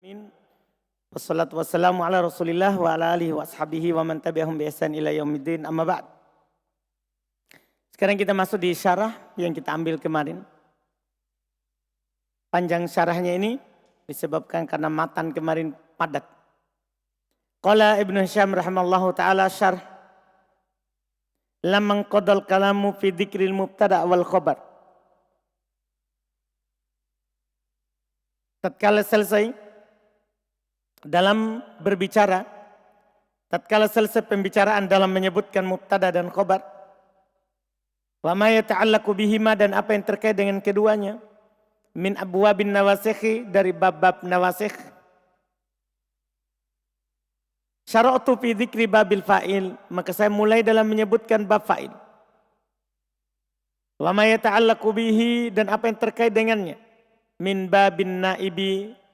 Amin. Wassalatu wassalamu ala Rasulillah wa ala alihi wa ashabihi wa man tabi'ahum bi ihsan ila yaumiddin. Amma ba'd. Sekarang kita masuk di syarah yang kita ambil kemarin. Panjang syarahnya ini disebabkan karena matan kemarin padat. Qala Ibnu Hisham rahimallahu taala syarh lamman qadal kalamu fi dzikril mubtada wal khabar. Tatkala selesai dalam berbicara, tatkala selesai pembicaraan dalam menyebutkan mubtada dan khabar, wa ma yata'allaqu bihima dan apa yang terkait dengan keduanya, min abwabin nawasikhi dari bab-bab nawasikh. Syara'tu fi dzikri babil fa'il, maka saya mulai dalam menyebutkan bab fa'il. Wa ma yata'allaqu bihi dan apa yang terkait dengannya, min babin naibi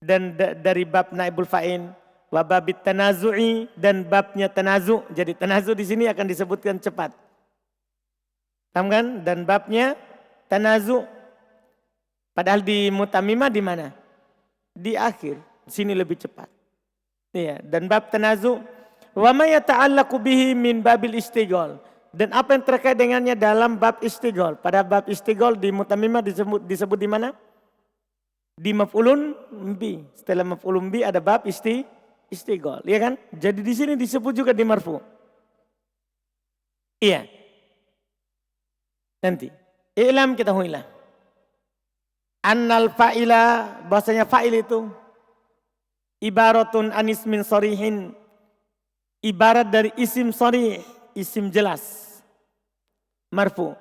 dan dari bab naibul fa'il, wa babit tanazu'i dan babnya tanazu'. Jadi tanazu' di sini akan disebutkan cepat. Paham kan? Dan babnya tanazu'. Padahal di mutamimah di mana? Di akhir. Di sini lebih cepat. Iya, dan bab tanazu'. Wa ma yata'allaqu bihi min babil istighol. Dan apa yang terkait dengannya dalam bab istighol. Pada bab istighol di mutamimah disebut di mana? Di maf'ulun bi. Setelah maf'ulun bi ada bab istighol, ya kan? Jadi di sini disebut juga di marfu. Iya. Nanti i'lam kita huilah. Annal fa'ila, bahasanya fa'il itu ibaratun anis min sarihin, ibarat dari isim sarih, isim jelas. Marfu.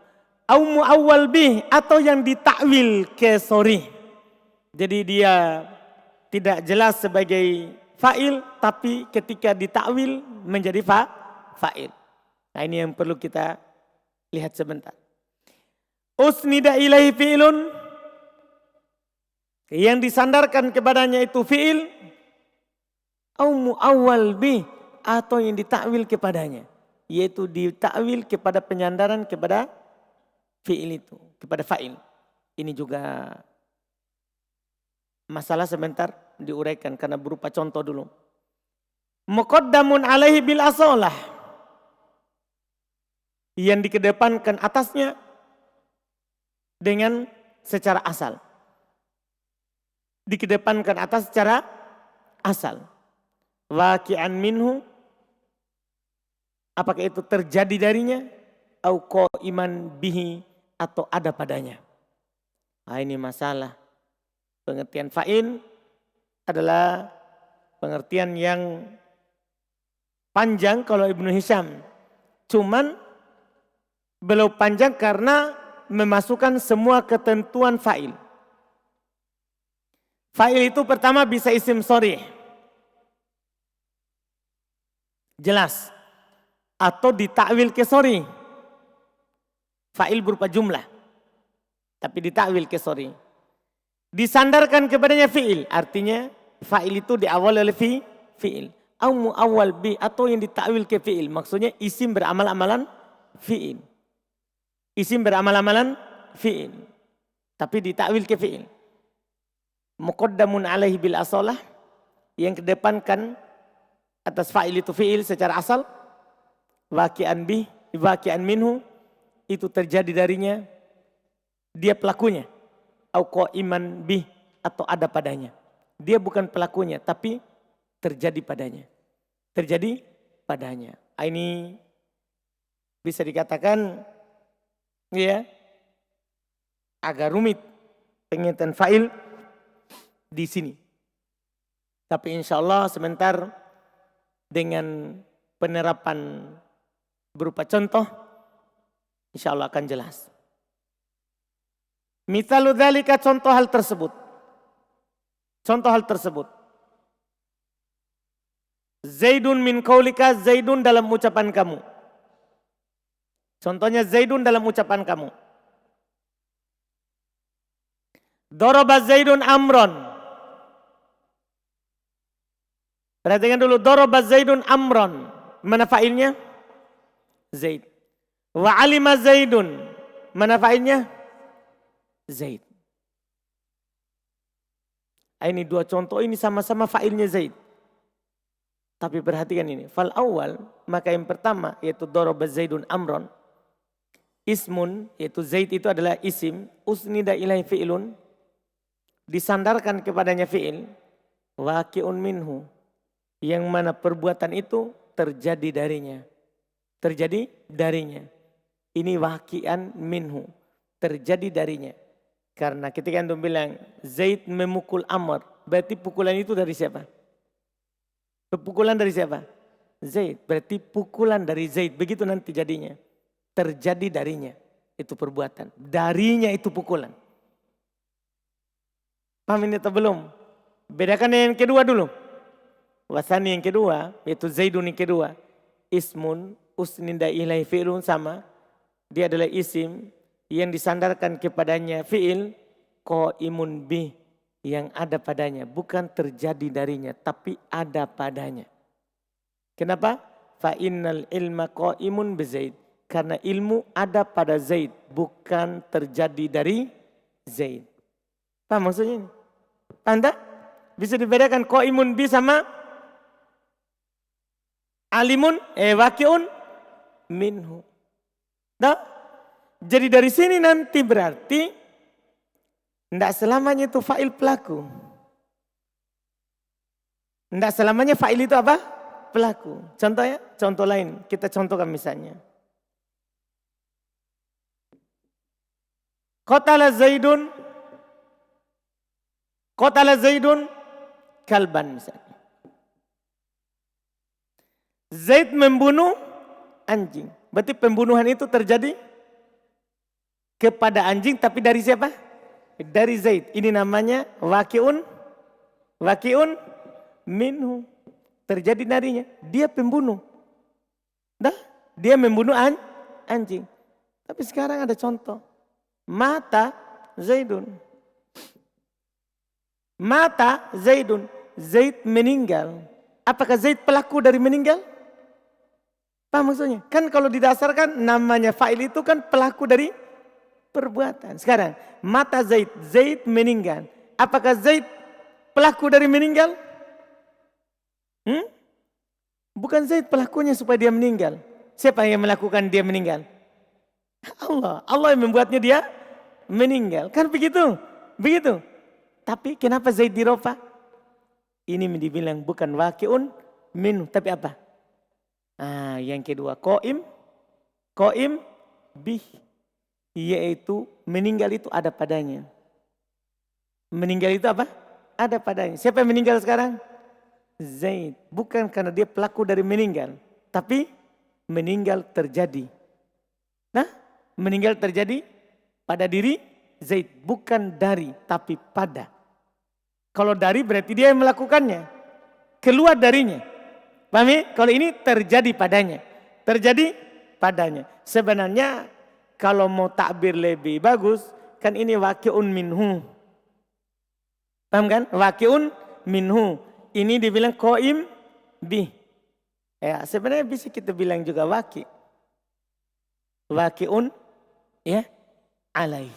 Au muawwal bih, atau yang ditakwil ke sarih. Jadi dia tidak jelas sebagai fa'il, tapi ketika ditakwil menjadi fa'il. Nah ini yang perlu kita lihat sebentar. Usnida ilaihi fi'ilun, yang disandarkan kepadanya itu fi'il, au muawwal bih, atau yang ditakwil kepadanya, yaitu ditakwil kepada penyandaran kepada fi'il itu, kepada fa'il. Ini juga masalah sebentar diuraikan karena berupa contoh dulu. Muqaddamun alaihi bil asalah, yang dikedepankan atasnya dengan secara asal. Dikedepankan atas secara asal. Waqi'an minhu, apakah itu terjadi darinya, au qa'iman bihi, atau ada padanya. Nah, ini masalah. Pengertian fa'il adalah pengertian yang panjang kalau Ibnu Hisham. Cuman belum panjang karena memasukkan semua ketentuan fa'il. Fa'il itu pertama bisa isim sharih, jelas, atau ditakwil ke sharih. Fa'il berupa jumlah, tapi ditakwil ke sharih. Disandarkan kepadanya fi'il, artinya fa'il itu diawali oleh fi'il. Au muawwal bi, atau yang ditakwil ke fi'il, maksudnya isim beramal-amalan fi'il. Isim beramal-amalan fi'il, tapi ditakwil ke fi'il. Muqaddamun alaihi bil asalah, yang kedepankan atas fa'il itu fi'il secara asal. Waqi'an bih, waqi'an minhu, itu terjadi darinya, dia pelakunya. Au qa'iman bih, atau ada padanya. Dia bukan pelakunya, tapi terjadi padanya. Terjadi padanya. Ini bisa dikatakan ya agak rumit pengertian fa'il di sini. Tapi insya Allah sebentar dengan penerapan berupa contoh, insya Allah akan jelas. Misalu dzalika, contoh hal tersebut. Contoh hal tersebut. Zaidun min qaulika, Zaidun dalam ucapan kamu. Contohnya Zaidun dalam ucapan kamu. Daraba Zaidun amron. Perhatikan dulu, daraba Zaidun amron. Mana fa'ilnya? Zaid. Wa alima Zaidun. Mana fa'ilnya? Zaid. Ini dua contoh ini sama-sama fa'ilnya Zaid. Tapi perhatikan ini. Fal awal, maka yang pertama yaitu daraba Zaidun amron. Ismun, yaitu Zaid itu adalah isim. Usnida ilai fi'ilun. Disandarkan kepadanya fi'il. Waqi'un minhu. Yang mana perbuatan itu terjadi darinya. Terjadi darinya. Ini waqi'an minhu. Terjadi darinya. Karena ketika antum bilang Zaid memukul Amr. Berarti pukulan itu dari siapa? Pukulan dari siapa? Zaid. Berarti pukulan dari Zaid. Begitu nanti jadinya. Terjadi darinya. Itu perbuatan. Darinya itu pukulan. Paham ini atau belum? Bedakan yang kedua dulu. Wasani yang kedua. Yaitu Zaidun yang kedua. Ismun usninda ilai fi'lun sama. Dia adalah isim. Yang disandarkan kepadanya fi'il. Qaimun bih. Yang ada padanya. Bukan terjadi darinya. Tapi ada padanya. Kenapa? Fa'innal ilma qaimun bi Zaid. Karena ilmu ada pada Zaid. Bukan terjadi dari Zaid. Paham maksudnya ini? Anda bisa dibedakan qaimun bi sama alimun waqi'un minhu. Nah, jadi dari sini nanti berarti tidak selamanya itu fa'il pelaku. Tidak selamanya fa'il itu apa? Pelaku. Contohnya, contoh lain. Kita contohkan misalnya. Qatala Zaidun kalban misalnya. Zaid membunuh anjing. Berarti pembunuhan itu terjadi kepada anjing tapi dari siapa? Dari Zaid. Ini namanya waqi'un minhu. Terjadi darinya. Dia pembunuh. Dah, dia membunuh anjing. Tapi sekarang ada contoh. Mata Zaidun. Zaid meninggal. Apakah Zaid pelaku dari meninggal? Paham maksudnya? Kan kalau didasarkan namanya fa'il itu kan pelaku dari perbuatan. Sekarang mata Zaid meninggal. Apakah Zaid pelaku dari meninggal? Bukan Zaid pelakunya supaya dia meninggal. Siapa yang melakukan dia meninggal? Allah yang membuatnya dia meninggal. Kan begitu? Begitu. Tapi kenapa Zaid dirofa? Ini dibilang bukan waqi'un minhu. Tapi apa? Yang kedua. Qaim bih. Yaitu meninggal itu ada padanya. Meninggal itu apa? Ada padanya. Siapa yang meninggal sekarang? Zaid. Bukan karena dia pelaku dari meninggal. Tapi meninggal terjadi. Nah, meninggal terjadi pada diri Zaid. Bukan dari, tapi pada. Kalau dari berarti dia yang melakukannya. Keluar darinya. Paham ya? Kalau ini terjadi padanya. Terjadi padanya. Sebenarnya kalau mau takbir lebih bagus. Kan ini waqi'un minhu. Paham kan? Waqi'un minhu. Ini dibilang qaim bih. Ya, sebenarnya bisa kita bilang juga waqi'. Waqi'un ya alaih.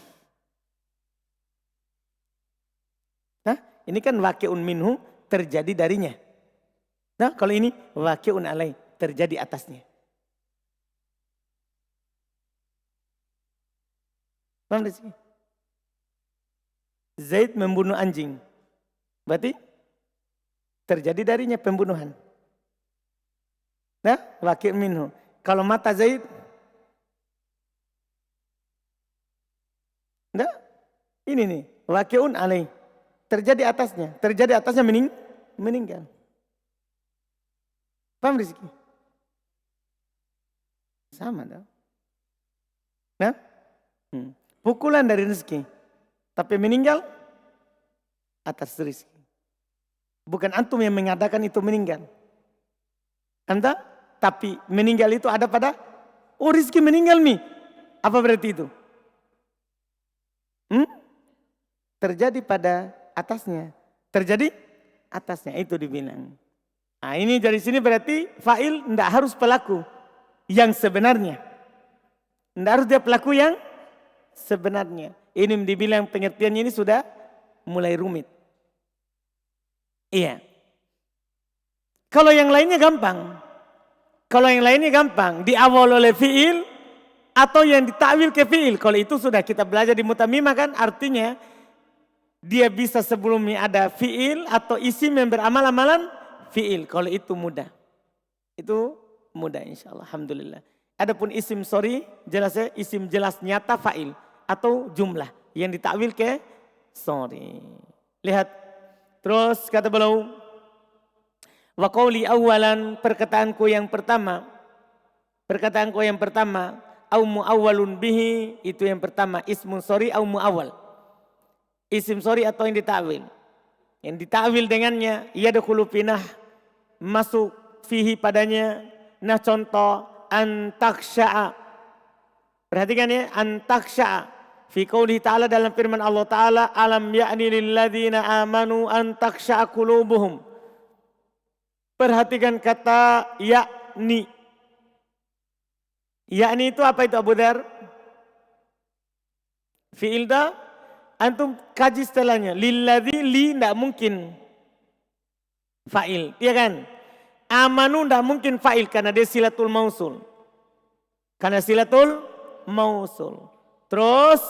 Nah, ini kan waqi'un minhu terjadi darinya. Nah, kalau ini waqi'un alaih terjadi atasnya. Paham di sini? Zaid membunuh anjing. Berarti terjadi darinya pembunuhan. Nah, waqi'un minhu. Kalau mata Zaid, nah, ini nih, waqi'un alaih. Terjadi atasnya meninggal. Paham Rizki? Sama dong. Nah, pukulan dari rezeki. Tapi meninggal atas rezeki. Bukan antum yang mengadakan itu meninggal. Anda, tapi meninggal itu ada pada, rezeki meninggal nih. Apa berarti itu? Terjadi pada atasnya. Terjadi atasnya, itu dibilang. Nah, ini dari sini berarti fa'il tidak harus pelaku yang sebenarnya. Tidak harus dia pelaku yang sebenarnya. Ini dibilang pengertiannya ini sudah mulai rumit. Iya. Kalau yang lainnya gampang. Kalau yang lainnya gampang. Diawal oleh fi'il atau yang ditakwil ke fi'il. Kalau itu sudah kita belajar di mutamimah kan artinya dia bisa sebelumnya ada fi'il atau isim yang beramal-amalan fi'il. Kalau itu mudah. Itu mudah insyaAllah. Alhamdulillah. Adapun isim sorry jelasnya isim jelas nyata fa'il atau jumlah yang ditakwil ke sorry. Lihat. Terus kata beliau. Wa qawli awalan perkataanku yang pertama. Perkataanku yang pertama. Au mu'awwalun bihi itu yang pertama. Ismun sorry au mu'awwal. Isim sorry atau yang ditakwil. Yang ditakwil dengannya. Yadkhulu finah. Masuk fihi padanya. Nah contoh. Antaksha'a. Perhatikan ya. Antaksha'a. Fi qawlihi ta'ala dalam firman Allah Ta'ala. Alam ya'ni lilladzina amanu antaksha'a qulubuhum. Perhatikan kata yakni. Yakni itu apa itu Abu Dhar? Fi'il dah. Antum kaji setelahnya. Lilladzi li tidak mungkin fa'il. Iya kan? Amanu tidak mungkin fa'il karena dia silatul mausul. Karena silatul mausul. Terus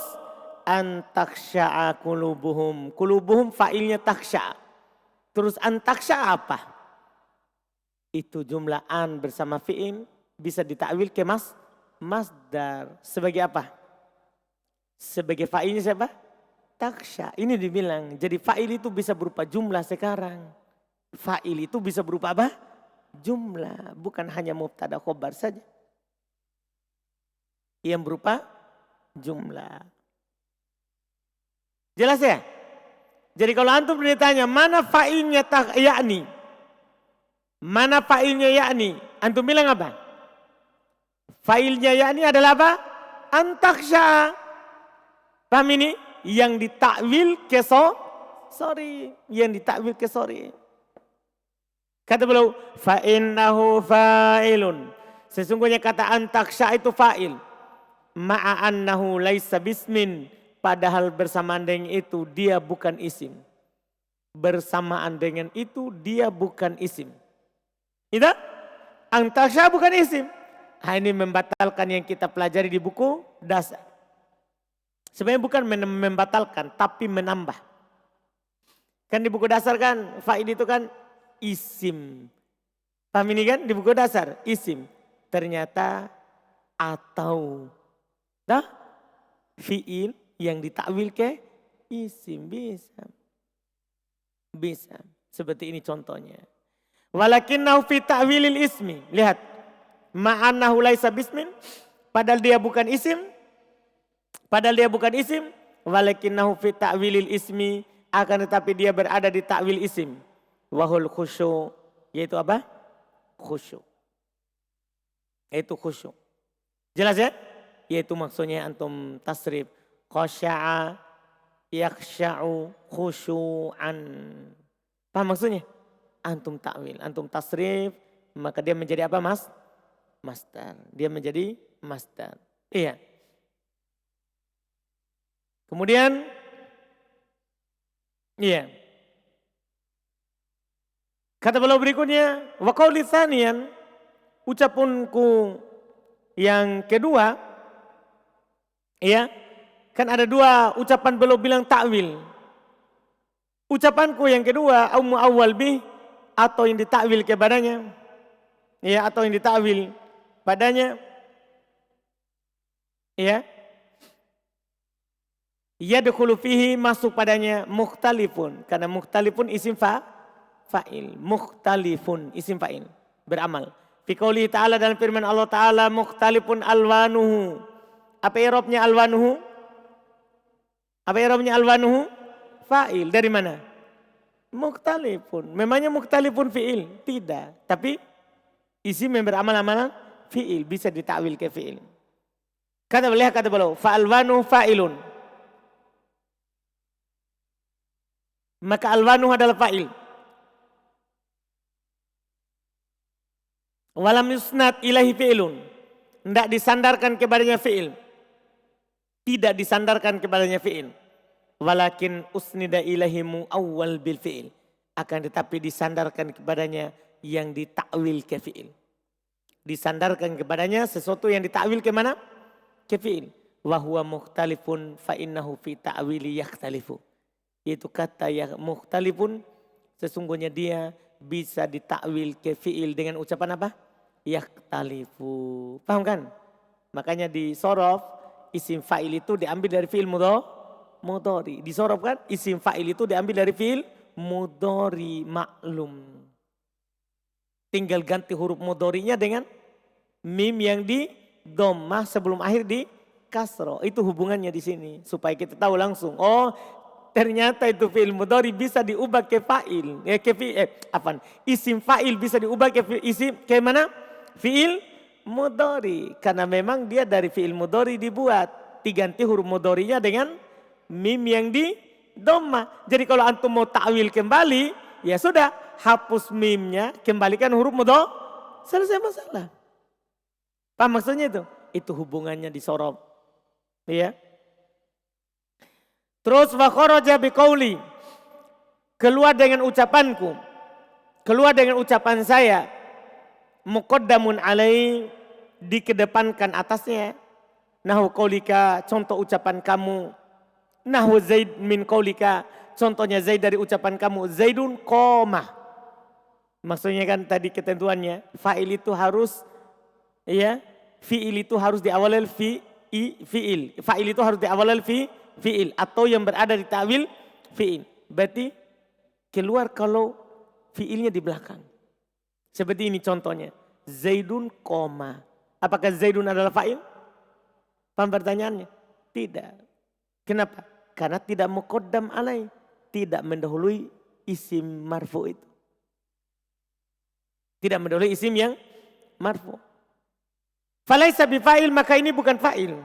antaksha'a kulubuhum. Kulubuhum fa'ilnya taksha'a. Terus antaksha'a apa? Itu jumlah an bersama fi'il bisa ditakwil ke masdar. Sebagai apa? Sebagai fa'ilnya siapa? Taksha. Ini dibilang. Jadi fa'il itu bisa berupa jumlah sekarang. Fa'il itu bisa berupa apa? Jumlah. Bukan hanya mubtada khobar saja. Yang berupa jumlah. Jelas ya? Jadi kalau antum ditanya mana fa'ilnya yakni? Mana fa'ilnya yakni? Antum bilang apa? Fa'ilnya yakni adalah apa? Antaksha. Paham ini? Yang ditakwil ke sorry. Yang ditakwil ke sorry. Kata beliau, fa'innahu fa'ilun. Sesungguhnya kata antaksha itu fa'il. Ma'annahu laisa bismin. Padahal bersamaan dengan itu dia bukan isim. Bersamaan dengan itu dia bukan isim. Itu? Antaksha bukan isim. Ini membatalkan yang kita pelajari di buku dasar. Sebenarnya bukan membatalkan tapi menambah. Kan di buku dasar kan fa'il itu kan isim. Paham ini kan di buku dasar isim. Ternyata atau dah fi'il yang ditakwil ke isim bisa. Bisa. Seperti ini contohnya. Walakinnahu fi ta'wilil ismi. Lihat. Ma'annahu laisa bismin. Padahal dia bukan isim. Padahal dia bukan isim. Walakinnahu fi ta'wilil ismi. Akan tetapi dia berada di ta'wil isim. Wahul khusyu. Yaitu apa? Khusyu. Yaitu khusyu. Jelas ya? Yaitu maksudnya antum tasrif. Khasya'a yaksya'u khusyu'an. Paham maksudnya? Antum takwil, antum tasrif, maka dia menjadi apa mas? Masdar. Dia menjadi masdar. Iya. Kemudian, iya. Kata beliau berikutnya, wa qauli tsaniyan, ucapanku yang kedua, iya. Kan ada dua ucapan beliau bilang takwil. Ucapanku yang kedua, au mu'awwal bih, atau yang ditakwil kepadanya. Ya, atau yang ditakwil padanya. Ya. Yadkhulu fihi masuk padanya mukhtalifun. Karena mukhtalifun isim fa'il. Mukhtalifun isim fa'il. Beramal. Fi qoulihi ta'ala dalam firman Allah Ta'ala mukhtalifun alwanuhu. Apa i'rabnya alwanuhu? Apa i'rabnya alwanuhu? Fa'il. Dari mana? Mukhtalifun. Memangnya mukhtalifun fi'il? Tidak. Tapi isim yang beramal-amalan fi'il. Bisa ditakwil ke fi'il. Kata beliau. Fa'alwanuhu fa'ilun. Maka alwanuhu adalah fa'il. Walam yusnad ilahi fi'ilun. Tidak disandarkan kepadanya fi'il. Tidak disandarkan kepadanya fi'il. Walakin usnida ilahi mu'awwal bil fi'il. Akan tetapi disandarkan kepadanya yang ditakwil ke fi'il. Disandarkan kepadanya sesuatu yang ditakwil ke mana? Ke fi'il. Wa huwa mukhtalifun fa innahu fi ta'wili yakhtalifu. Itu kata yang mukhtalifun, sesungguhnya dia bisa ditakwil ke fi'il dengan ucapan apa? Yakhtalifu. Paham kan? Makanya di sorof isim fa'il itu diambil dari fi'il mudhari. Di sorof kan isim fa'il itu diambil dari fi'il mudhari maklum. Tinggal ganti huruf mudharinya dengan mim yang di dhammah sebelum akhir di kasroh. Itu hubungannya di sini supaya kita tahu langsung. Oh, ternyata itu fi'il mudhari bisa diubah ke fa'il. Isim fa'il bisa diubah ke isim ke mana? Fi'il mudhari. Karena memang dia dari fi'il mudhari dibuat. Diganti huruf mudharinya dengan mim yang di dhammah. Jadi kalau antum mau ta'wil kembali, ya sudah, hapus mimnya, kembalikan huruf mudhari, selesai masalah. Paham maksudnya itu? Itu hubungannya di sorob. Ya. Terus wa kharaja biqauli, keluar dengan ucapanku, keluar dengan ucapan saya, muqaddamun alai, dikedepankan atasnya. Nahu qaulika, contoh ucapan kamu. Nahu Zaid min qaulika, contohnya Zaid dari ucapan kamu. Zaidun qomah. Maksudnya kan tadi ketentuannya, fa'il itu harus, ya, fi'il itu harus diawali fi'il. Fa'il itu harus diawali fi'il atau yang berada di ta'wil fi'il. Berarti keluar kalau fi'ilnya di belakang. Seperti ini contohnya. Zaidun qomah. Apakah Zaidun adalah fa'il? Paham pertanyaannya? Tidak. Kenapa? Karena tidak muqaddam alai, tidak mendahului isim marfu itu. Tidak mendahului isim yang marfu. Falaisa bifa'il, maka ini bukan fa'il.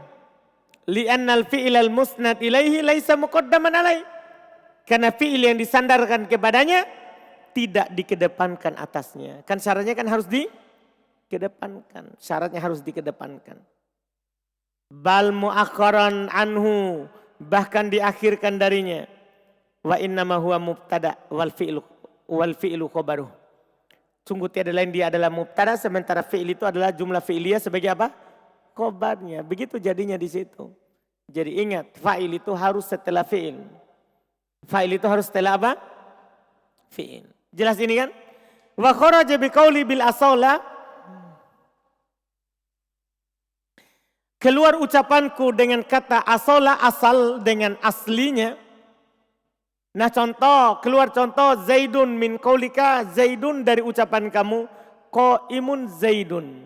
Li'annal fi'ilal musnad ilaihi laisa muqaddaman alai. Karena fi'il yang disandarkan kepadanya tidak dikedepankan atasnya. Kan syaratnya kan harus dikedepankan. Syaratnya harus dikedepankan. Bal mu'akharan anhu, bahkan diakhirkan darinya. Wa innama huwa mubtada wal fi'lu khabaruh. Sungguh tiada lain dia adalah mubtada, sementara fi'il itu adalah jumlah fi'liyah sebagai apa? Khabarnya. Begitu jadinya di situ. Jadi ingat, fa'il itu harus setelah fi'il. Fa'il itu harus setelah apa? Fi'il. Jelas ini kan? Wa kharaja biqauli bil asala, keluar ucapanku dengan kata asola, asal dengan aslinya. Nah contoh, keluar contoh Zaidun min qaulika, Zaidun dari ucapan kamu, qaimun Zaidun.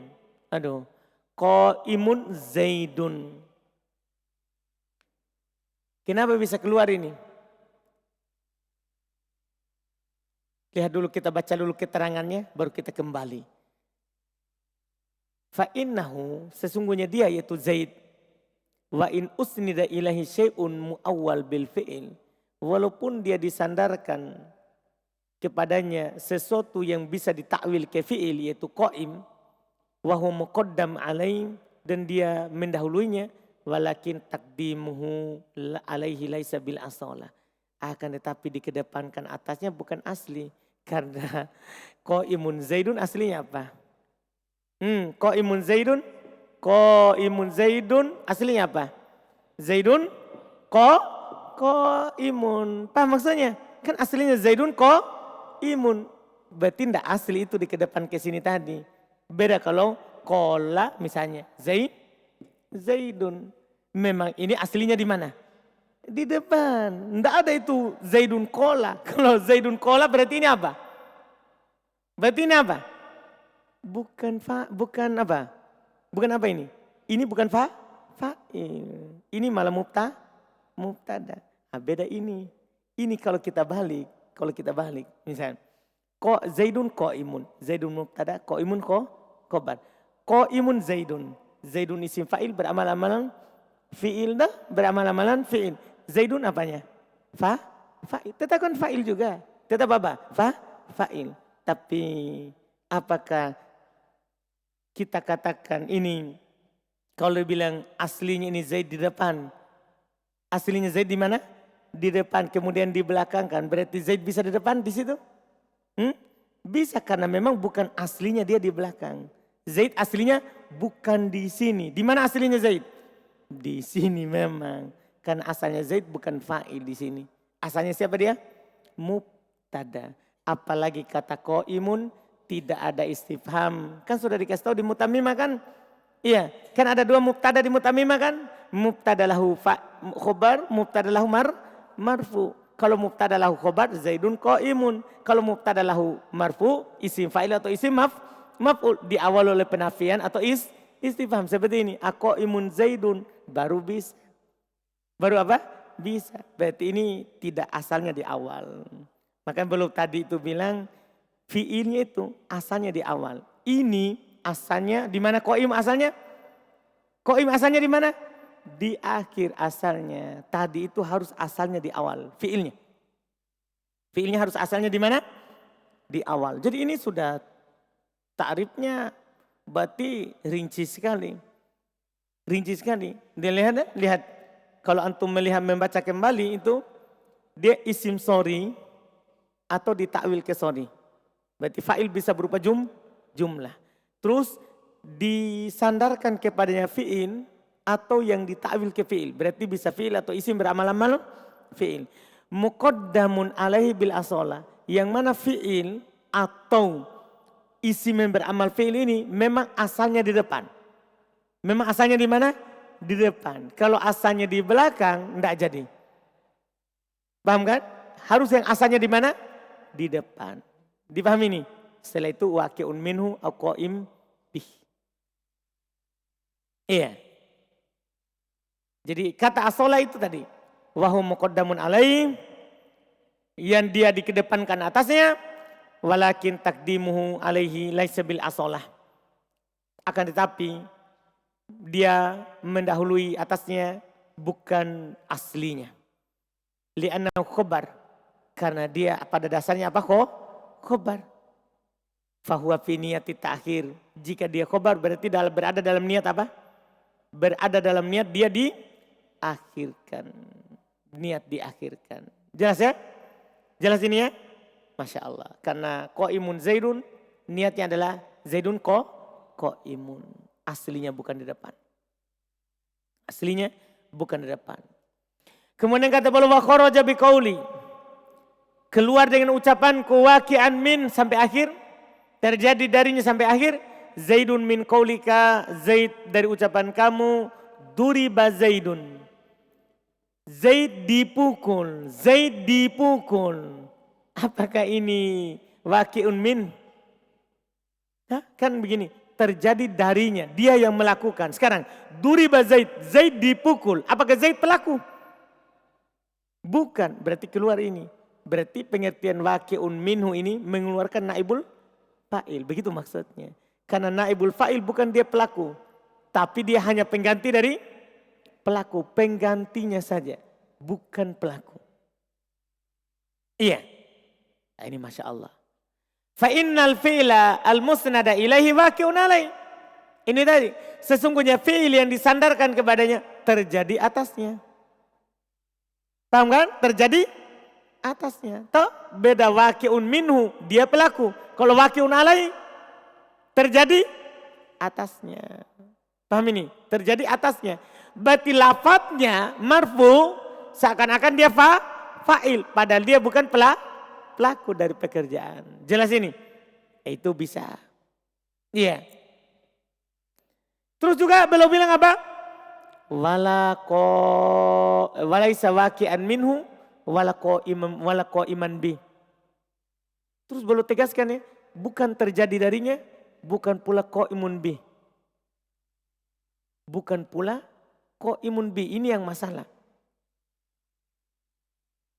Aduh, qaimun Zaidun. Kenapa bisa keluar ini? Lihat dulu, kita baca dulu keterangannya, baru kita kembali. Fa'innahu, sesungguhnya dia yaitu Zaid. Wa in usnida ilahi syai'un mu'awwal bil fi'il. Walaupun dia disandarkan kepadanya sesuatu yang bisa ditakwil ke fi'il yaitu qaim. Wa huwa muqaddam alaih, dan dia mendahulunya. Walakin takdimuhu alaihi laisa bil asalah. Akan tetapi dikedepankan atasnya bukan asli. Karena qaimun Zaidun aslinya apa? Qaimun Zaidun aslinya apa? Zaidun qaimun. Paham maksudnya? Kan aslinya Zaidun qaimun. Berarti tidak asli itu dikedepan ke sini tadi. Beda kalau qala misalnya Zaidun. Memang ini aslinya di mana? Di depan. Tidak ada itu Zaidun qala. Kalau Zaidun qala berarti ini apa? Berarti ini apa? Bukan apa? Bukan apa ini? Ini bukan fa'il. Ini malah mubtada. Nah, beda ini. Ini kalau kita balik, misalnya Zaidun qaimun, Zaidun mubtada, qaimun khabar. Qaimun Zaidun. Zaidun isim fa'il beramal-amalan fi'il dah, beramal-amalan fi'il. Zaidun apanya? Fa'il. Tetap kan fa'il juga. Tetap apa? Fa'il. Tapi apakah kita katakan ini, kalau bilang aslinya ini Zaid di depan, aslinya Zaid di mana? Di depan, kemudian di belakang kan, berarti Zaid bisa di depan di situ? Bisa karena memang bukan aslinya dia di belakang. Zaid aslinya bukan di sini. Di mana aslinya Zaid? Di sini memang. Karena asalnya Zaid bukan fa'il di sini. Asalnya siapa dia? Mubtada. Apalagi kata qaimun tidak ada istifham. Kan sudah dikasih tahu di mutamimah kan? Iya, kan ada dua mubtada di mutamimah kan? Mubtada lahu khobar, mubtada lahu marfu. Kalau mubtada lahu khobar, Zaidun qaimun. Kalau mubtada lahu marfu, isim fa'il atau isim maf'ul. Diawal oleh penafian atau istifham. Seperti ini, aqaimun Zaidun. Baru bisa. Baru apa? Bisa. Berarti ini tidak asalnya di awal. Makanya belum tadi itu bilang, fi'ilnya itu asalnya di awal. Ini asalnya di mana qaim asalnya? Qaim asalnya di mana? Di akhir asalnya. Tadi itu harus asalnya di awal, fiilnya. Fiilnya harus asalnya di mana? Di awal. Jadi ini sudah ta'rifnya berarti rinci sekali. Rinci sekali. Dia lihat. Kalau antum melihat membaca kembali itu dia isim sorry atau ditakwil ke sorry. Berarti fa'il bisa berupa jumlah. Terus disandarkan kepadanya fiil atau yang ditakwil ke fiil. Berarti bisa fiil atau isim beramal-amal fiil. Muqaddamun alaihi bil asola. Yang mana fiil atau isim yang beramal fiil ini memang asalnya di depan. Memang asalnya di mana? Di depan. Kalau asalnya di belakang enggak jadi. Paham kan? Harus yang asalnya di mana? Di depan. Dipahami ini? Setelah itu waqi'un minhu au qaim bih. Iya. Jadi kata asola itu tadi. Wahu muqaddamun alaih. Yang dia dikedepankan atasnya. Walakin takdimuhu alaihi laisa bil asolah. Akan tetapi dia mendahului atasnya bukan aslinya. Li'annahu khobar. Karena dia pada dasarnya apa khobar. Fahuwa fi niyati ta'khir. Jika dia khobar berarti berada dalam niat apa? Berada dalam niat dia diakhirkan. Niat diakhirkan. Jelas ya? Jelas ini ya? Masya Allah. Karena qaimun Zaidun niatnya adalah Zaidun qaimun. Aslinya bukan di depan. Aslinya bukan di depan. Kemudian kata beliau wa kharaja biqauli. Keluar dengan ucapanku waqi'an min sampai akhir. Terjadi darinya sampai akhir. Zaidun min qaulika. Zaid dari ucapan kamu. Duriba Zaidun. Zaid dipukul. Zaid dipukul. Apakah ini waqi'un min? Hah? Kan begini. Terjadi darinya. Dia yang melakukan. Sekarang. Duriba Zaid. Zaid dipukul. Apakah Zaid pelaku? Bukan. Berarti keluar ini. Berarti pengertian waqi'un minhu ini mengeluarkan naibul fa'il. Begitu maksudnya. Karena naibul fa'il bukan dia pelaku. Tapi dia hanya pengganti dari pelaku. Penggantinya saja. Bukan pelaku. Iya. Nah, ini Masya Allah. Fa'innal fi'la al-musnada ilaihi waqi'un alaih. Ini tadi. Sesungguhnya fi'il yang disandarkan kepadanya terjadi atasnya. Paham kan? Terjadi atasnya. Toh beda waqi'un minhu. Dia pelaku. Kalau waqi'un alaih terjadi atasnya. Paham ini? Terjadi atasnya. Berarti lafadznya marfu seakan-akan dia fa'il. Padahal dia bukan pelaku dari pekerjaan. Jelas ini? Itu bisa. Iya. Terus juga beliau bilang apa? Walaisa waqi'an minhu walako iman bi. Terus beliau tegaskan ya. Bukan terjadi darinya. Bukan pula qaimun bi. Bukan pula qaimun bi. Ini yang masalah.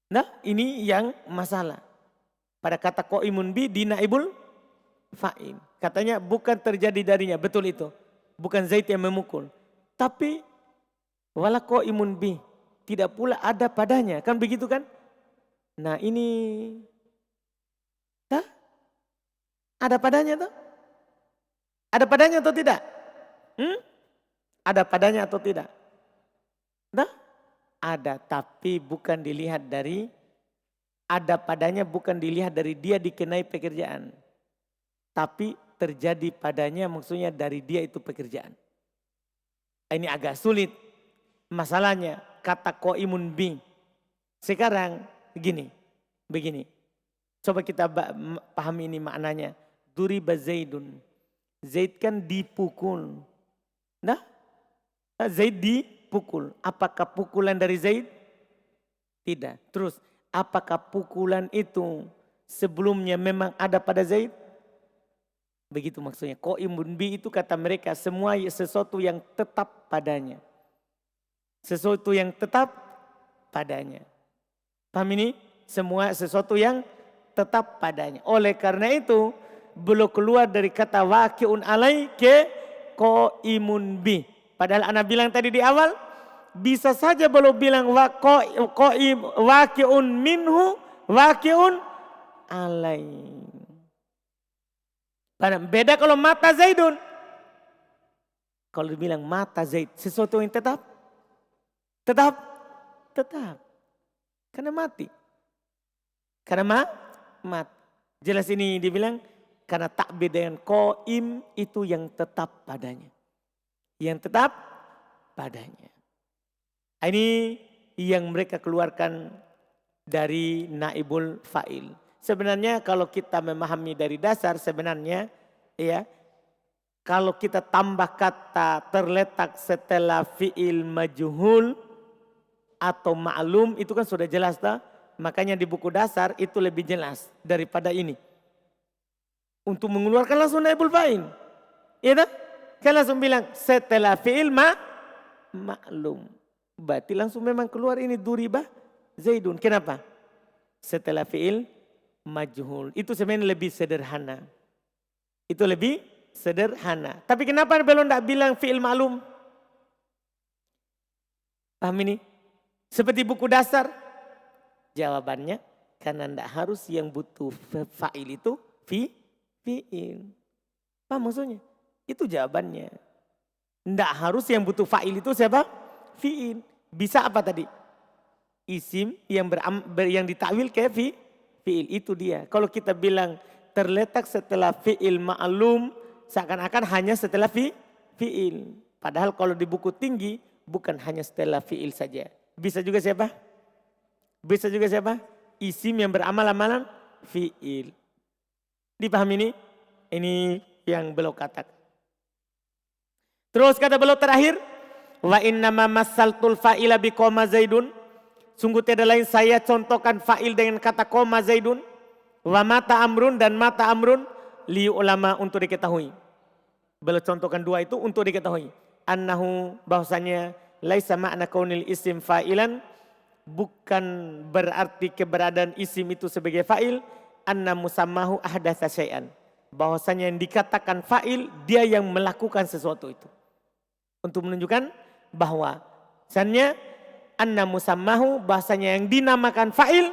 Nah ini yang masalah. Pada kata qaimun bi di naibul fa'il. Katanya bukan terjadi darinya. Betul itu. Bukan Zaid yang memukul. Tapi wala qaimun bi. Tidak pula ada padanya. Kan begitu kan? Nah ini. Nah, ada padanya tuh? Ada padanya atau tidak? Ada padanya atau tidak? Nah, ada. Tapi bukan dilihat dari Ada padanya bukan dilihat dari dia dikenai pekerjaan. Tapi terjadi padanya maksudnya dari dia itu pekerjaan. Ini agak sulit masalahnya kata qaimun bi. Sekarang begini. Coba kita pahami ini maknanya. Duriba Zaidun. Zaid kan dipukul. Nah, Zaid dipukul. Apakah pukulan dari Zaid? Tidak. Terus apakah pukulan itu sebelumnya memang ada pada Zaid? Begitu maksudnya. Qaimun bi itu kata mereka semua sesuatu yang tetap padanya. Sesuatu yang tetap padanya. Paham ini? Semua sesuatu yang tetap padanya. Oleh karena itu belum keluar dari kata waqi'un alai ke qaimun bi. Padahal ana bilang tadi di awal bisa saja belum bilang waqi'un minhu waqi'un alai. Beda kalau mata Zaidun. Kalau dibilang mata Zaid sesuatu yang tetap. Karena mati. Karena mati. Jelas ini dibilang karena takbir dengan qaim itu yang tetap padanya. Yang tetap padanya. Ini yang mereka keluarkan dari naibul fa'il. Sebenarnya kalau kita memahami dari dasar sebenarnya ya kalau kita tambah kata terletak setelah fi'il majhul atau ma'lum itu kan sudah jelas tak? Makanya di buku dasar itu lebih jelas daripada ini. Untuk mengeluarkan langsung naibul fa'il. Iya tak? Kan langsung bilang setelah fi'il ma'lum. Berarti langsung memang keluar ini duriba Zaidun. Kenapa? Setelah fi'il majhul. Itu sebenarnya lebih sederhana. Itu lebih sederhana. Tapi kenapa belum tidak bilang fi'il ma'lum? Paham ini? Seperti buku dasar. Jawabannya karena tidak harus yang butuh fa'il itu fi'il. Paham maksudnya? Itu jawabannya. Tidak harus yang butuh fa'il itu siapa? Fi'il. Bisa apa tadi? Isim yang ditakwil ke fi'il. Itu dia. Kalau kita bilang terletak setelah fi'il ma'lum, seakan-akan hanya setelah fi'il. Padahal kalau di buku tinggi, bukan hanya setelah fi'il saja. Bisa juga siapa? Bisa juga siapa? Isim yang beramal-amalan fi'il. Dipahami ini? Ini yang beliau katakan. Terus kata beliau terakhir, wa innama massaltul fa'ila biqoma Zaidun. Sungguh tiada lain saya contohkan fa'il dengan kata koma Zaidun. Wa mata amrun dan mata amrun li ulama untuk diketahui. Beliau contohkan dua itu untuk diketahui. Annahu bahwasanya laisa ma'na kaunil isim fa'ilan. Bukan berarti keberadaan isim itu sebagai fa'il. Anna musammahu ahdatsa syai'an. Bahwasanya yang dikatakan fa'il dia yang melakukan sesuatu itu. Untuk menunjukkan bahwa misalnya anna musammahu bahasanya yang dinamakan fa'il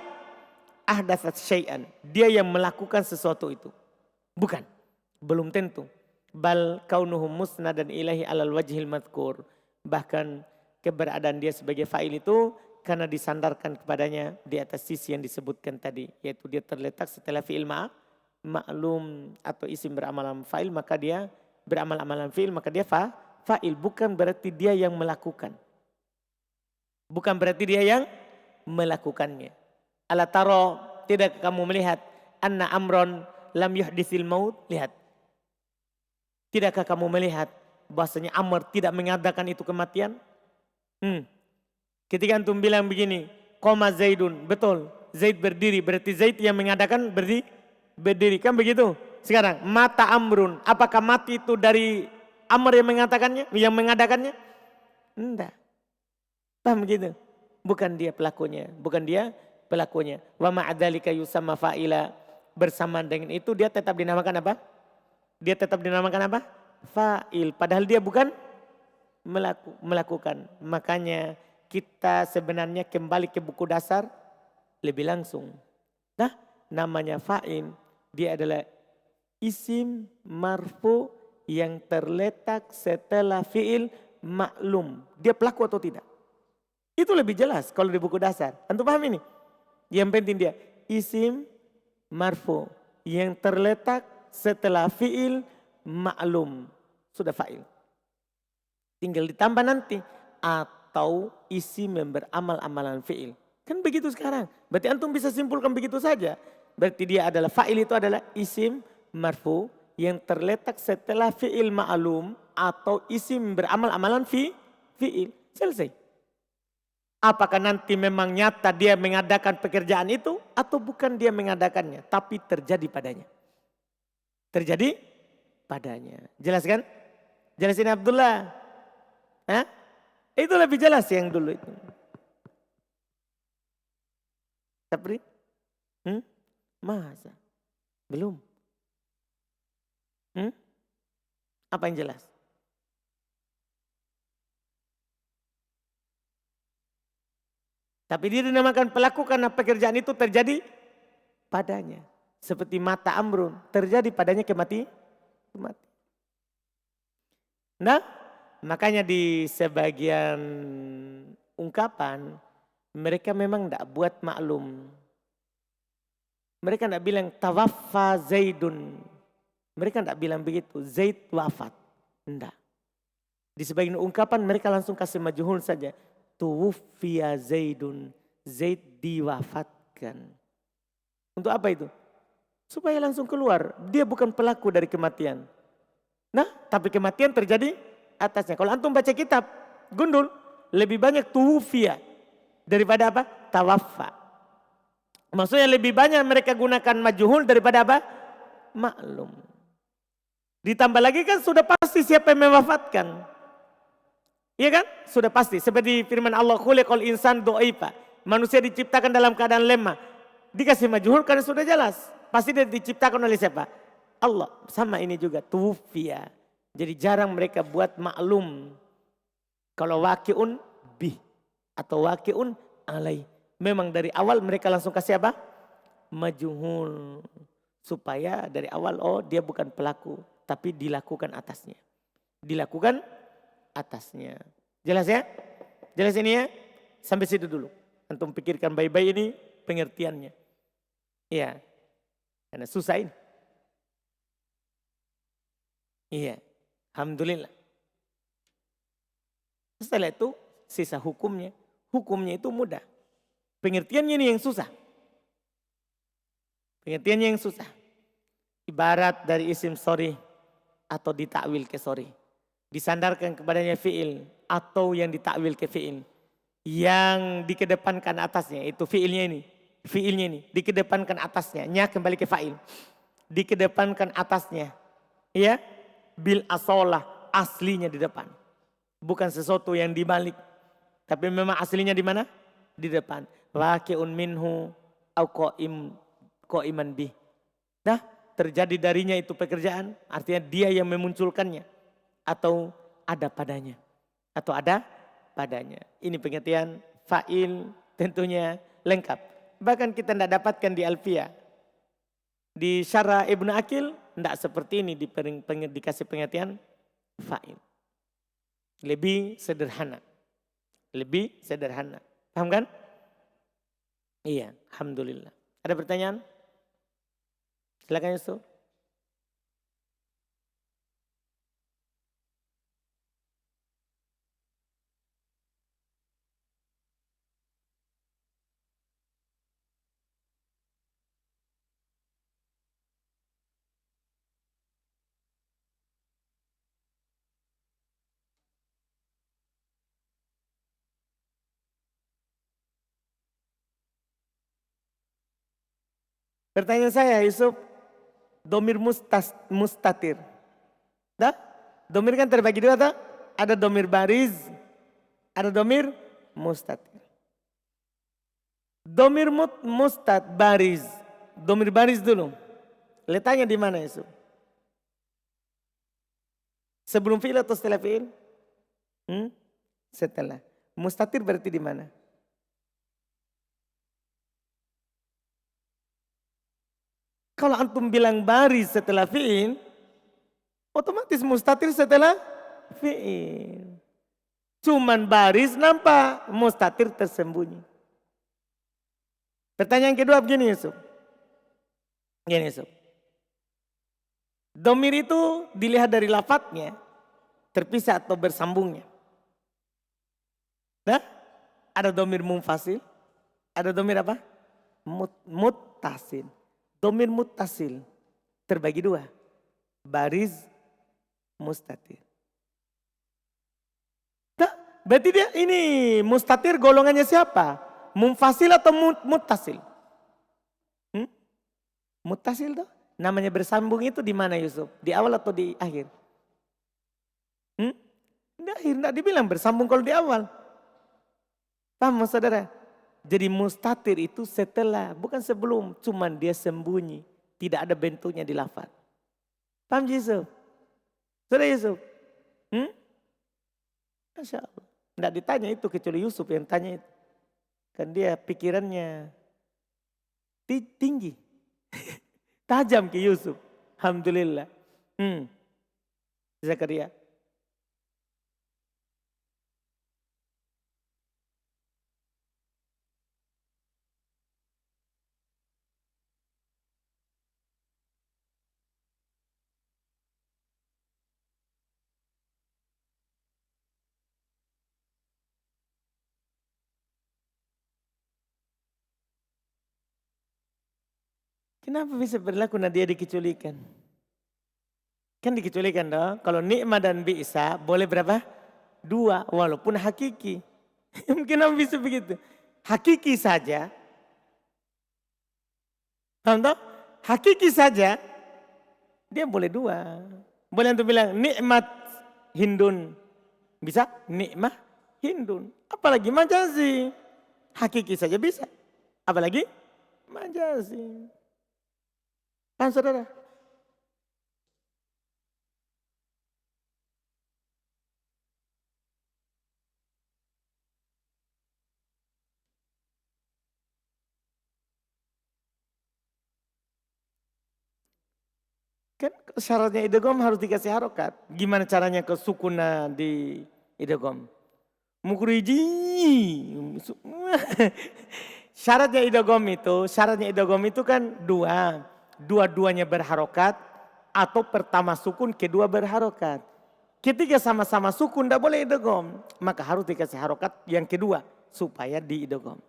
ahdatsat syai'an. Dia yang melakukan sesuatu itu. Bukan. Belum tentu. Bal kaunuhu musnadan ilahi alal wajhil madhkur. Bahkan keberadaan dia sebagai fa'il itu karena disandarkan kepadanya di atas sisi yang disebutkan tadi. Yaitu dia terletak setelah fi'il ma'lum atau isim beramal fa'il maka dia beramal-amalan fi'il maka dia fa'il. Bukan berarti dia yang melakukan. Bukan berarti dia yang melakukannya. Ala taro, tidak kamu melihat anna amron lam yuhditsil maut? Lihat. Tidakkah kamu melihat bahasanya Amr tidak mengadakan itu kematian? Ketika antum bilang begini, qoma Zaidun, betul. Zaid berdiri, berarti Zaid yang mengadakan berdiri. Kan begitu? Sekarang, mata amrun, apakah mati itu dari Amr yang mengadakannya? Enggak. Paham begitu? Bukan dia pelakunya. Wa ma'adzalika yusamma fa'ila. Bersama dengan itu dia tetap dinamakan apa? Fa'il. Padahal dia bukan melakukan. Makanya kita sebenarnya kembali ke buku dasar lebih langsung. Nah, namanya fa'il. Dia adalah isim marfu yang terletak setelah fi'il maklum. Dia pelaku atau tidak? Itu lebih jelas kalau di buku dasar. Antum paham ini? Yang penting dia isim marfu yang terletak setelah fiil ma'lum. Sudah fa'il. Tinggal ditambah nanti. Atau isim yang beramal amalan fiil. Kan begitu sekarang. Berarti antum bisa simpulkan begitu saja. Berarti dia adalah fa'il itu adalah isim marfu yang terletak setelah fiil ma'lum atau isim beramal amalan fiil. Selesai. Apakah nanti memang nyata dia mengadakan pekerjaan itu atau bukan dia mengadakannya, tapi terjadi padanya. Terjadi padanya. Jelas kan? Jelas ini Abdullah? Hah? Itu lebih jelas yang dulu itu. Tapi? Masa? Belum? Apa yang jelas? Tapi dia dinamakan pelaku karena pekerjaan itu terjadi padanya. Seperti mata amrun, terjadi padanya kematian. Nah, makanya di sebagian ungkapan, mereka memang tidak buat maklum. Mereka tidak bilang tawaffa Zaidun. Mereka tidak bilang begitu, Zaid wafat. Tidak. Di sebagian ungkapan mereka langsung kasih majhul saja. Tuwuffiya Zaidun. Zaid diwafatkan. Untuk apa itu? Supaya langsung keluar. Dia bukan pelaku dari kematian. Nah, tapi kematian terjadi atasnya. Kalau antum baca kitab, gundul. Lebih banyak tuwuffiya. Daripada apa? Tawaffa. Maksudnya lebih banyak mereka gunakan majhul daripada apa? Maklum. Ditambah lagi kan sudah pasti siapa yang mewafatkan. Iya kan? Sudah pasti. Seperti firman Allah, khuliqal insan do'ifa. Manusia diciptakan dalam keadaan lemah. Dikasih majhul karena sudah jelas. Pasti dia diciptakan oleh siapa? Allah. Sama ini juga, tuwuffiya. Jadi jarang mereka buat maklum. Kalau waqi'un bih. Atau waqi'un alaih. Memang dari awal mereka langsung kasih apa? Majhul. Supaya dari awal, oh dia bukan pelaku. Tapi dilakukan atasnya. Dilakukan atasnya. Jelas ya? Jelas ini ya? Sampai situ dulu. Antum pikirkan baik-baik ini pengertiannya. Iya. Karena susah ini. Iya. Alhamdulillah. Setelah itu sisa hukumnya. Hukumnya itu mudah. Pengertiannya ini yang susah. Pengertiannya yang susah. Ibarat dari isim sorry atau ditakwil ke sorry. Disandarkan kepadanya fi'il atau yang ditakwil ke fi'il. Yang dikedepankan atasnya itu fi'ilnya ini. Fi'ilnya ini dikedepankan atasnya. Nya kembali ke fa'il. Dikedepankan atasnya. Ya. Bil asolah aslinya di depan. Bukan sesuatu yang dibalik. Tapi memang aslinya di mana? Di depan. Waqi'un minhu au qa'iman bih. Nah, terjadi darinya itu pekerjaan. Artinya dia yang memunculkannya. Atau ada padanya. Atau ada padanya. Ini pengertian fa'il tentunya lengkap. Bahkan kita tidak dapatkan di Alfiyah. Di Syarah Ibnu Aqil tidak seperti ini dikasih pengertian fa'il. Lebih sederhana. Lebih sederhana. Paham kan? Iya, alhamdulillah. Ada pertanyaan? Silakan Yusuf. Pertanyaan saya Yusuf, domir mustatir. Dah? Domir kan terbagi dua tak? Ada domir bariz, ada domir mustatir. Domir bariz. Domir bariz dulu. Letaknya di mana Yusuf? Sebelum fi'il atau setelah fi'il? Setelah. Mustatir berarti di mana? Kalau antum bilang baris setelah fi'il, otomatis mustatir setelah fi'il. Cuman baris nampak, mustatir tersembunyi. Pertanyaan kedua begini Yusuf. Gini Yusuf. Domir itu dilihat dari lafadznya, terpisah atau bersambungnya. Nah, ada domir munfasil, ada domir apa? Muttasil. Domir muttasil terbagi dua. Bariz, mustatir. Nah, berarti dia ini mustatir golongannya siapa? Munfasil atau muttasil? Muttasil tuh namanya bersambung itu di mana Yusuf? Di awal atau di akhir? Di akhir, tidak dibilang bersambung kalau di awal. Paham saudara? Jadi mustatir itu setelah, bukan sebelum, cuman dia sembunyi. Tidak ada bentuknya di lafaz. Paham Yusuf? Saudara Yusuf? Masya Allah. Tidak ditanya itu kecuali Yusuf yang tanya itu. Kan dia pikirannya tinggi. Tajam ke Yusuf. Alhamdulillah. Zakaria. Kenapa bisa berlaku dia dikecualikan? Kan dikecualikan dong. Kalau nikmat dan bi'sa boleh berapa? Dua, walaupun hakiki. Kenapa bisa begitu? Hakiki saja. Paham toh? Hakiki saja. Dia boleh dua. Boleh untuk bilang nikmat Hindun. Bisa? Nikmah Hindun. Apalagi majazi. Hakiki saja bisa. Apalagi majazi. Kan saudara? Kan syaratnya idgham harus dikasih harokat. Gimana caranya ke sukuna di idgham? Mukhriji. Syaratnya idgham itu kan dua. Dua-duanya berharokat atau pertama sukun, kedua berharokat. Ketika sama-sama sukun tidak boleh idgham, maka harus dikasih harokat yang kedua supaya di idgham.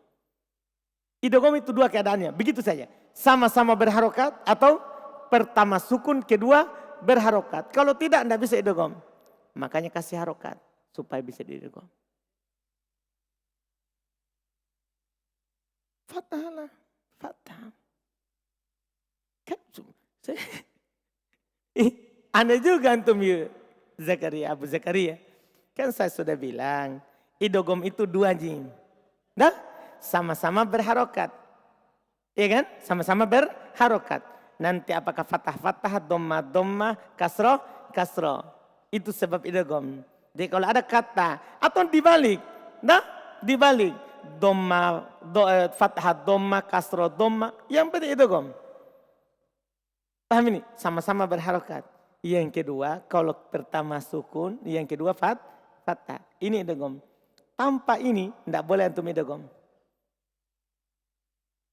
Idgham itu dua keadaannya, begitu saja. Sama-sama berharokat atau pertama sukun, kedua berharokat. Kalau tidak bisa idgham. Makanya kasih harokat supaya bisa diidgham. Fathah lah, fathah. Kan Anda juga antum Zakaria, Abu Zakaria. Kan saya sudah bilang, idgham itu dua jim. Nah, sama-sama berharokat. Iya kan? Sama-sama berharokat. Nanti apakah fathah-fathah, domma-domma, kasroh. Itu sebab idgham. Jadi kalau ada kata, atau dibalik. Nah, dibalik. Domma, fathah, domma, kasroh, domma. Yang penting idgham. Paham ini? Sama-sama berharokat. Yang kedua, kalau pertama sukun, yang kedua fathah. Ini idgham. Tanpa ini, tidak boleh antum idgham.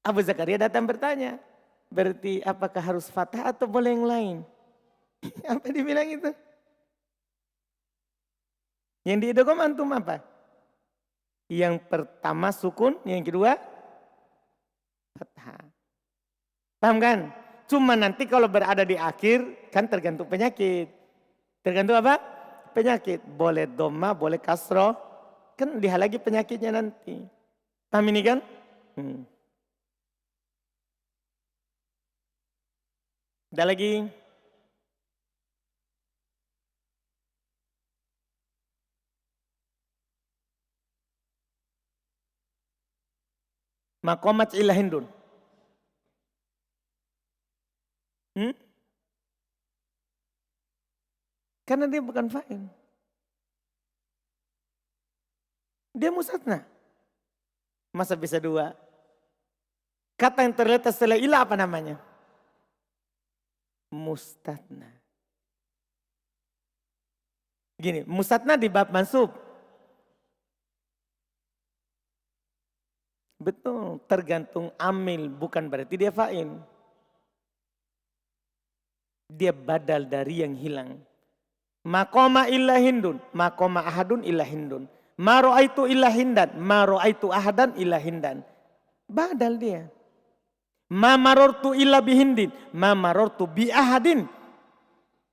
Abu Zakaria datang bertanya, berarti apakah harus fathah atau boleh yang lain? Apa dibilang itu? Yang diidgham antum apa? Yang pertama sukun, yang kedua fathah. Paham kan? Cuma nanti kalau berada di akhir kan tergantung penyakit. Tergantung apa? Penyakit. Boleh doma, boleh kasroh. Kan lihat lagi penyakitnya nanti. Paham ini kan? Ada lagi. Maqamat ilah hindun. Karena dia bukan fa'il. Dia musatna. Masa bisa dua? Kata yang terletak setelah ilah apa namanya? Mustatna. Gini, mustatna di bab mansub. Betul, tergantung amil, bukan berarti dia fa'il. Dia badal dari yang hilang. Maqama illa hindun, maqama ahadun illa hindun. Ma ra'aitu illa hindan, ma ra'aitu ahadan illa hindan. Badal dia. Ma marortu illa bihindin, ma marortu bi ahadin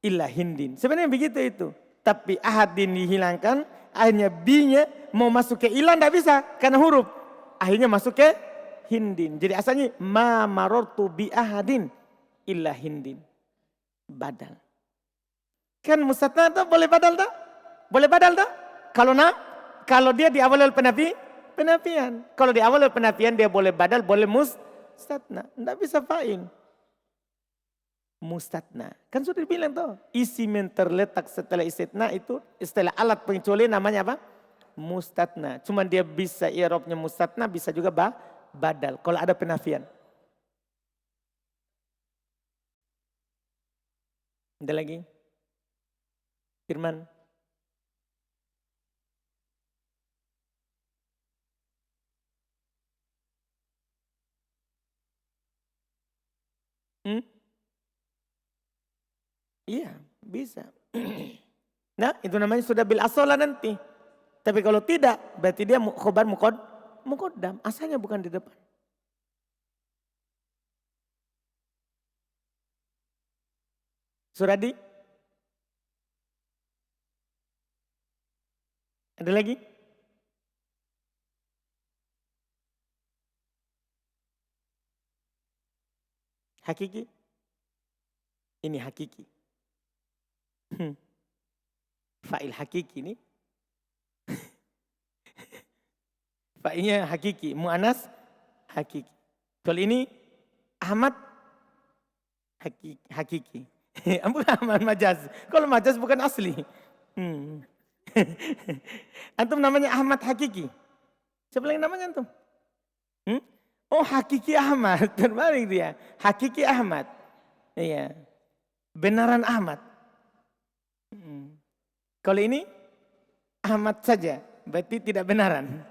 illa hindin. Sebenarnya begitu itu. Tapi ahadin dihilangkan, akhirnya bi-nya mau masuk ke illa tidak bisa karena huruf. Akhirnya masuk ke hindin. Jadi asalnya ma marortu bi ahadin illa hindin. Badal. Kan mustatna itu boleh badal tak? Boleh badal tak? Kalau dia di awal penafian. Kalau di awal penafian dia boleh badal, boleh mustatna. Tidak bisa fa'il. Mustatna. Kan sudah dibilang tuh. Isim yang terletak setelah istitna itu, istilah alat pengecualian namanya apa? Mustatna. Cuman dia bisa i'rabnya mustatna, bisa juga badal. Kalau ada penafian. Ada lagi? Firman. Iya, bisa. Nah, itu namanya sudah bil asola nanti. Tapi kalau tidak, berarti dia khobar muqaddam. Asalnya bukan di depan. Suradi? Ada lagi? Hakiki? Ini hakiki. Fa'il hakiki ini. Fa'ilnya hakiki. Mu'anas hakiki. Kalau ini Ahmad hakiki. Bukan Ahmad majaz. Kalau majaz bukan asli. Antum namanya Ahmad hakiki. Siapa lagi namanya antum? Oh hakiki Ahmad. Terbalik dia. Hakiki Ahmad. Iya. Benaran Ahmad. Kalau ini Ahmad saja. Berarti tidak benaran.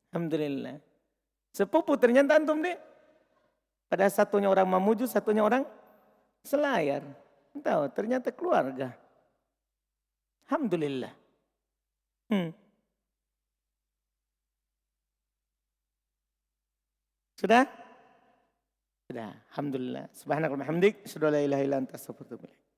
Alhamdulillah. Sepupu ternyata antum deh. Pada satunya orang Mamuju, satunya orang Selayar. Tahu, ternyata keluarga. Alhamdulillah. Sudah? Sudah. Alhamdulillah. Subhanakallahumma hamdik. Asyhadu an la ilaha illa anta astaghfiruka wa atubu ilaik.